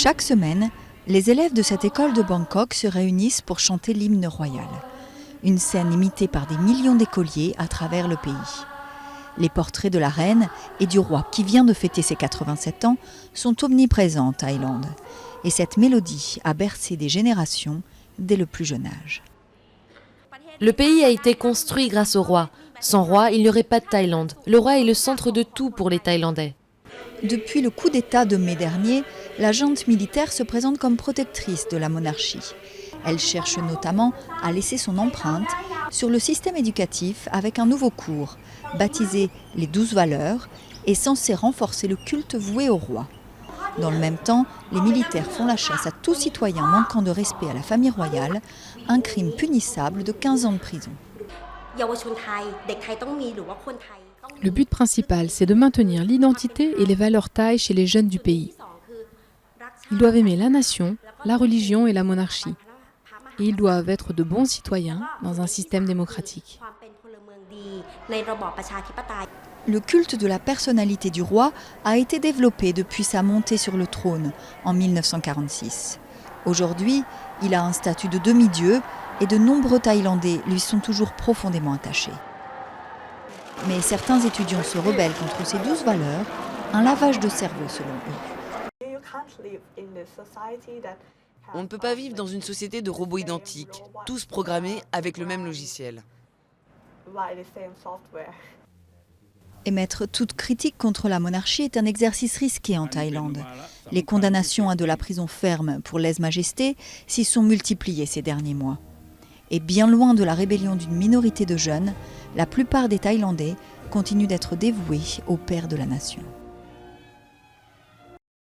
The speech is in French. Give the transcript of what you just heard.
Chaque semaine, les élèves de cette école de Bangkok se réunissent pour chanter l'hymne royal. Une scène imitée par des millions d'écoliers à travers le pays. Les portraits de la reine et du roi qui vient de fêter ses 87 ans sont omniprésents en Thaïlande. Et cette mélodie a bercé des générations dès le plus jeune âge. Le pays a été construit grâce au roi. Sans roi, il n'y aurait pas de Thaïlande. Le roi est le centre de tout pour les Thaïlandais. Depuis le coup d'État de mai dernier, la junte militaire se présente comme protectrice de la monarchie. Elle cherche notamment à laisser son empreinte sur le système éducatif avec un nouveau cours, baptisé les 12 valeurs, et censé renforcer le culte voué au roi. Dans le même temps, les militaires font la chasse à tout citoyen manquant de respect à la famille royale, un crime punissable de 15 ans de prison. Le but principal, c'est de maintenir l'identité et les valeurs thaï chez les jeunes du pays. Ils doivent aimer la nation, la religion et la monarchie. Et ils doivent être de bons citoyens dans un système démocratique. Le culte de la personnalité du roi a été développé depuis sa montée sur le trône en 1946. Aujourd'hui, il a un statut de demi-dieu et de nombreux Thaïlandais lui sont toujours profondément attachés. Mais certains étudiants se rebellent contre ces 12 valeurs, un lavage de cerveau selon eux. On ne peut pas vivre dans une société de robots identiques, tous programmés avec le même logiciel. Émettre toute critique contre la monarchie est un exercice risqué en Thaïlande. Les condamnations à de la prison ferme pour lèse-majesté s'y sont multipliées ces derniers mois. Et bien loin de la rébellion d'une minorité de jeunes, la plupart des Thaïlandais continuent d'être dévoués au père de la nation.